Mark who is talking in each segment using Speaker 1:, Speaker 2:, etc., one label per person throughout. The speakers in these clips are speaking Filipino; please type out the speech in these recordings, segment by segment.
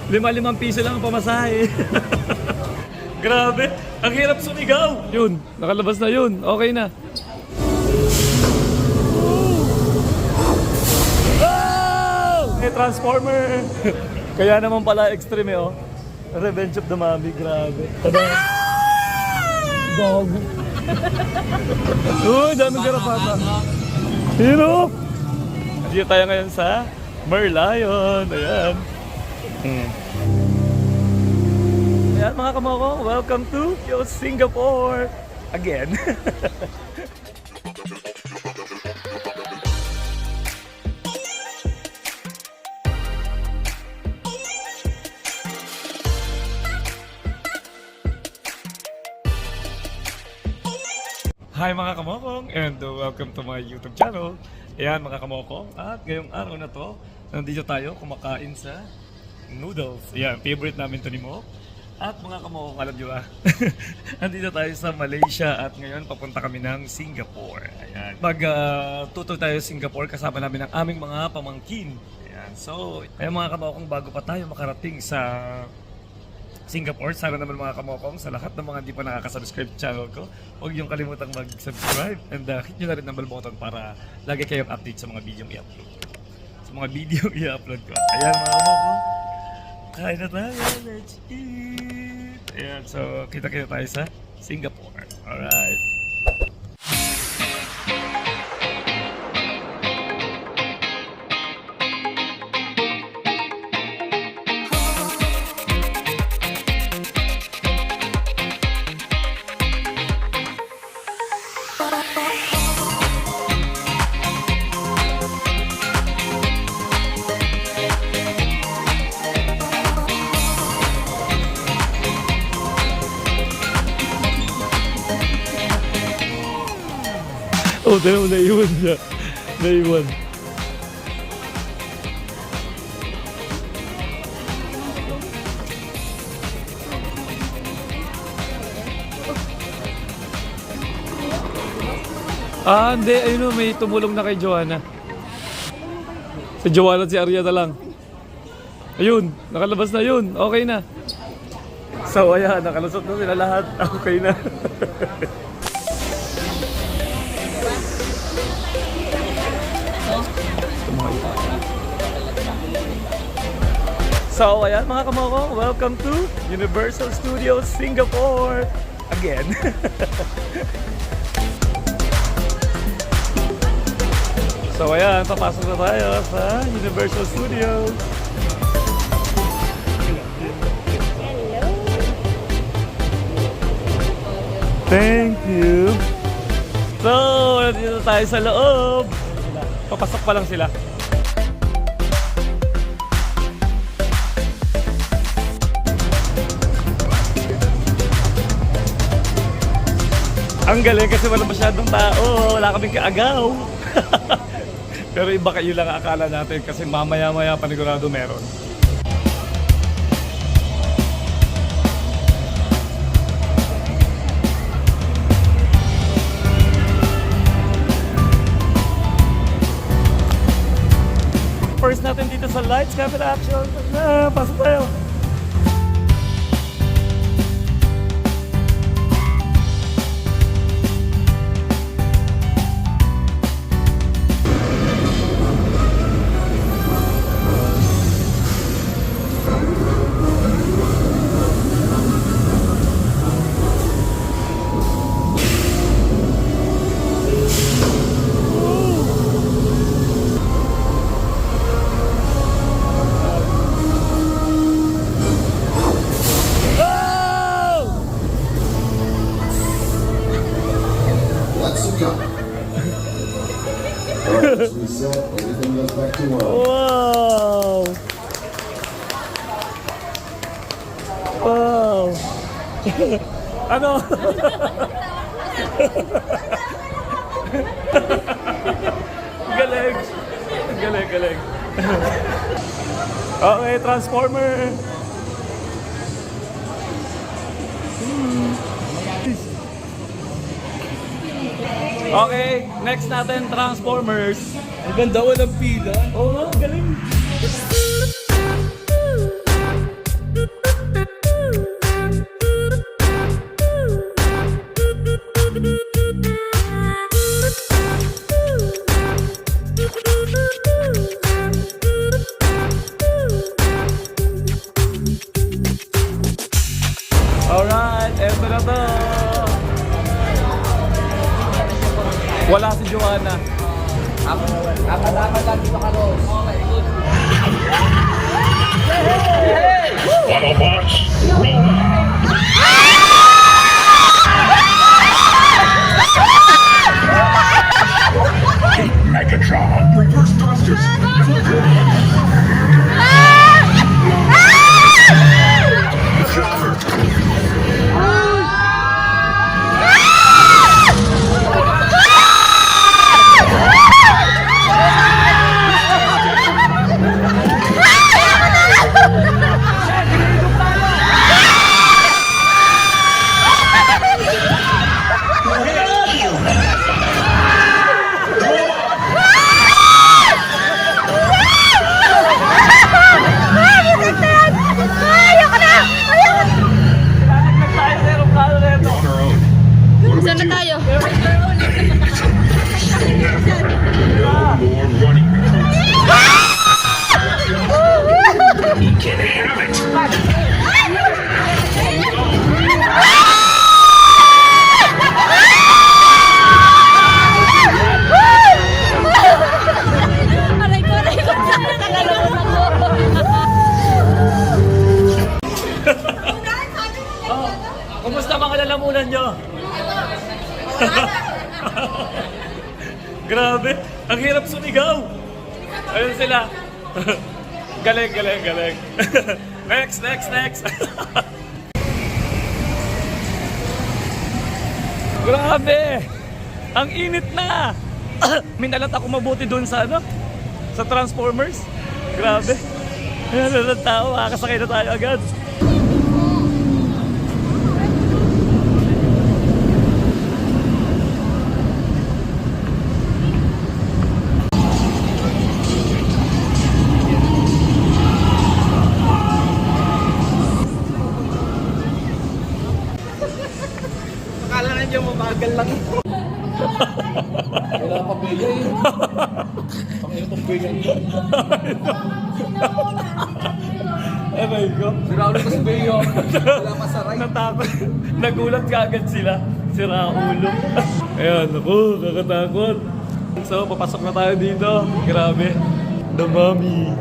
Speaker 1: 5 piso lang ang pamasahe. Grabe, ang hirap sumigaw. Yun, nakalabas na yun. Okay na. Oh! Hey, Transformer! Kaya naman pala extreme eh, oh. Revenge of the Mami, grabe. Tada! Bago. Uy, daming garapata. Hero! Dito tayo ngayon sa Merlion. Ayan. Ayan mga kamoko, welcome to Singapore again. Hi mga kamokong and welcome to my YouTube channel. Ayan mga kamokong, at ngayong araw na to, nandito tayo kumakain sa noodles. Ayan, favorite namin to ni Mo. At mga kamokong, alam nyo ba? Nandito tayo sa Malaysia at ngayon papunta kami ng Singapore. Ayan. Mag-tuto tayo sa Singapore kasama namin ang aming mga pamangkin. Ayan. So, ayan mga kamokong, bago pa tayo makarating sa Singapore, sana naman mga kamokong, sa lahat ng mga hindi pa nakaka-subscribe channel ko, huwag niyong kalimutang mag-subscribe and hit nyo na rin ang bell button para lagi kayong update sa mga video i-upload. Sa mga video i-upload ko. Ayan mga kamokong, kain na tayo, let's eat! Ayan, so kita-kita tayo sa Singapore. Alright. Oh, tara mo, naiwan siya. Naiwan. Ah, hindi. Ayun o, may tumulong na kay Joanna. Si Joanna at si Arya na lang. Ayun, nakalabas na yun. Okay na. So, ayan, nakalusot na sila lahat. Okay na. So, ayan mga kamoko, welcome to Universal Studios Singapore again. So, ayan, papasok na tayo sa Universal Studios. Thank you. So, nandito tayo sa loob. Papasok pa lang sila. Ang galing kasi wala masyadong tao, wala kaming kaagaw. Pero iba kayo lang akala natin kasi mamaya-maya panigurado meron. First natin dito sa lights, camera action. Pasok tayo. Wow! Wow! Ano? Galing! Galing, galing. Okay, Transformer! Okay, next natin, Transformers.
Speaker 2: Ang ganda, walang pila.
Speaker 1: Oo nga, galing. na to. Wala si Joanna.
Speaker 2: Apat lang dito ka, Rose.
Speaker 3: Autobots, roll out! Megatron, reverse thrusters!
Speaker 4: Saan na tayo?
Speaker 3: No more running recruits. He can have it!
Speaker 4: Aray ko, saan na tagalog ako?
Speaker 1: Kumusta mga lalamunan nyo? Grabe, ang hirap sumigaw. Ayun sila. Galing. Next. Grabe, ang init na. Minalat ako mabuti doon sa ano? Sa Transformers. Grabe. Ayan na tao, makakasakay na tayo agad.
Speaker 2: Akala na dyan mabagal lang. Wala pa bigay. Panginoon pang bigay.
Speaker 1: Aray ko.
Speaker 2: Siraulo ko si Beyo. Wala masaray.
Speaker 1: Natakot. Nagulat ka agad sila. Si Raulo. Ayan, ako, kakatakot. So, papasok na tayo dito. Grabe. The Mommy.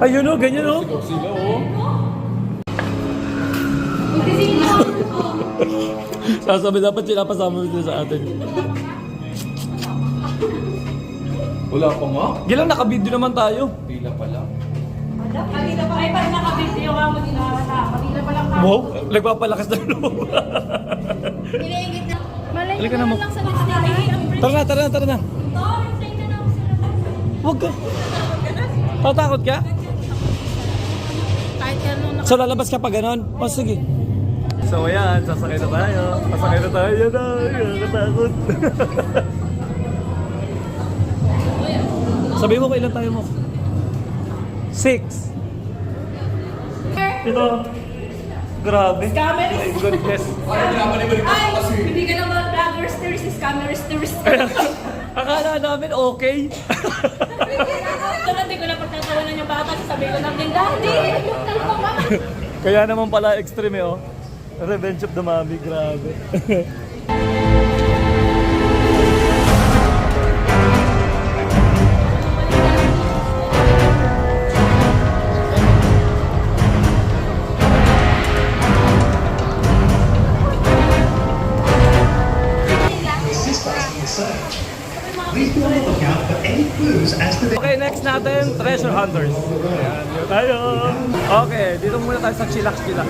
Speaker 1: Ayun o, ganyan o.
Speaker 2: Sigaw sila, oh.
Speaker 1: Sasabi dapat sila pasama sila sa atin.
Speaker 2: Wala pa nga.
Speaker 1: Gilang nakabidyo naman tayo.
Speaker 2: Pila pa lang.
Speaker 4: Kanina pa kayo pag nakabidyo ka mo dinarata. Kanina pa lang ka.
Speaker 1: Wow, nagpapalakas ng loob.
Speaker 4: Iniingit na. Malay
Speaker 1: Halika na mo.
Speaker 4: lang sa next day.
Speaker 1: Tara na. Huwag ka. Tatakot ka?
Speaker 4: Kahit ano na.
Speaker 1: So lalabas ka pa ganon? O sige. So ayan, sasakay na tayo. Yan na, nakatakot. Sabi mo kailan tayo mo? 6. Ito. Grabe.
Speaker 4: Scammers.
Speaker 1: My goodness.
Speaker 4: Ay, hindi ka naman vloggers, there's scammers, there's.
Speaker 1: Akala namin okay.
Speaker 4: Hindi ko na pagtatawanan yung bata, sasabihin ko lang din, Daddy, ano ba?
Speaker 1: Kaya naman pala extreme eh, oh. Revenge of the Mommy, grabe.
Speaker 5: Please be on the lookout for any clues as to the...
Speaker 1: Okay, next natin, Treasure Hunters. Ayan, dito tayo. Okay, dito muna tayo sa chillax lang.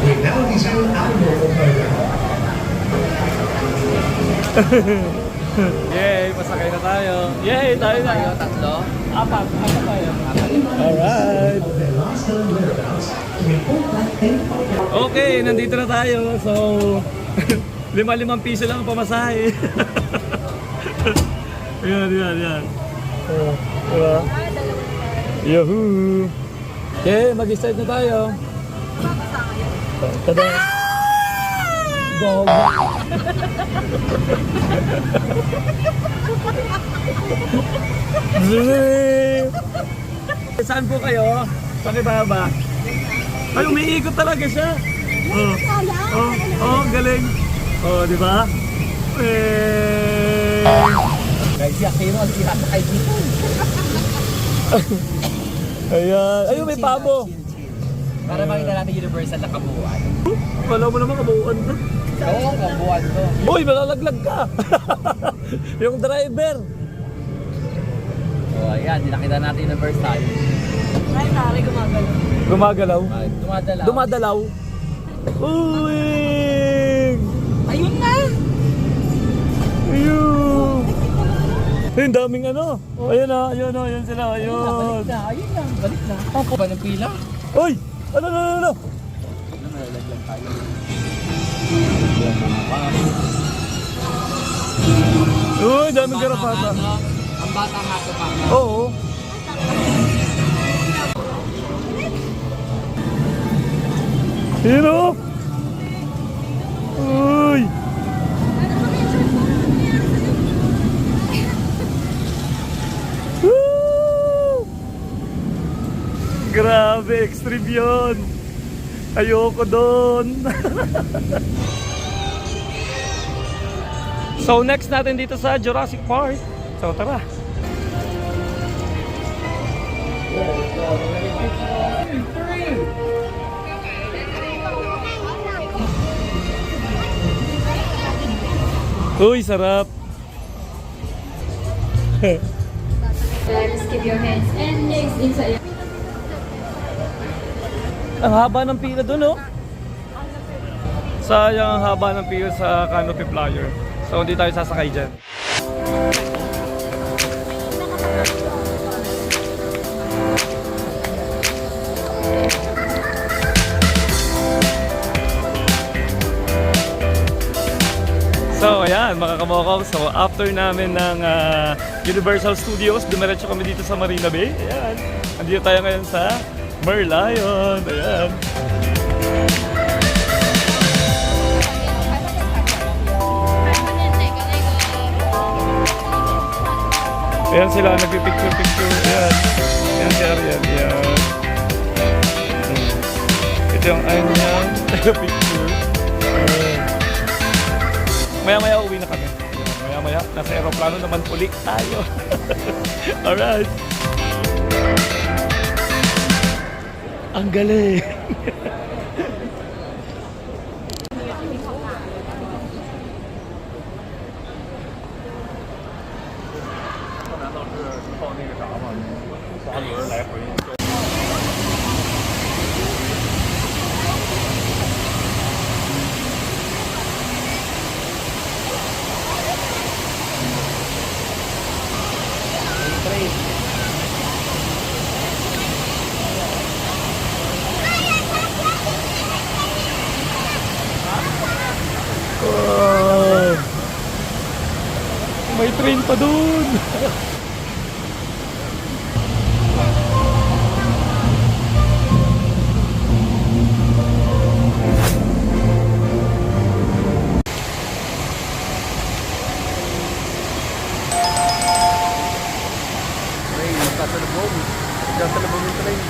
Speaker 5: We now resume our normal program.
Speaker 1: Yay, masakay na tayo. Yay, tayo na.
Speaker 2: Tatlo.
Speaker 1: Apat tayo. Alright.
Speaker 5: Their last known whereabouts to report back any...
Speaker 1: Okay, nandito na tayo. So, 5 piso lang ang pamasahe. Yan. Oh, diba? Yahoo! Okay, mag-start na tayo. Tada! Dog! Saan po kayo? Pakibaba. Ay, umiikot talaga siya. Oh, oh, oh, galing. Oh, di ba? Eh.
Speaker 2: Guys, siya kayo ang sinasakay dito.
Speaker 1: Ayan. Ayun, may pabo.
Speaker 2: Para makita natin universal na kabuuan.
Speaker 1: Wala mo naman kabuuan to.
Speaker 2: Oo, kabuuan to.
Speaker 1: Uy, malalaglag ka. Yung driver.
Speaker 2: Oh, ayan, dinakita natin universal.
Speaker 4: Ay, tari, gumagalaw.
Speaker 1: Gumagalaw.
Speaker 2: Dumadalaw.
Speaker 1: Dumadalaw. Uy!
Speaker 4: Ayun na!
Speaker 1: Ayun! Ay, ang daming ano. Ayun na, ayun na, ayun sila, ayun.
Speaker 2: Balik na, ayun na, balik na. Ako ba ng pila?
Speaker 1: Uy! Ano, ano, ano, ano?
Speaker 2: Ano, nalalaglag tayo.
Speaker 1: Uy, daming garapata.
Speaker 2: Ang bata nga ito pa.
Speaker 1: Oo. Yun o! Uy! Woo! Grabe, extreme yun! Ayoko doon! So next natin dito sa Jurassic Park. So tara! Uy, sarap!
Speaker 6: Just keep your hands and legs inside.
Speaker 1: Ang haba ng pila doon, oh. Sayang ang haba ng pila sa canopy flyer. So hindi tayo sasakay dyan. So ayan mga kamokong, so after namin ng Universal Studios, dumiretso kami dito sa Marina Bay. Ayan, andito tayo ngayon sa Merlion. Ayan. Ayan sila, nagpipicture-picture. Ayan. Ayan si Ariel. Ayan. Ito yung ayun niya. Picture. Maya-maya uwi na kami. Maya-maya, nasa aeroplano naman ulit tayo. Alright. Ang galing. Wow. May train pa dun.
Speaker 2: Train, magkasalubong. Magkasalubong yung train.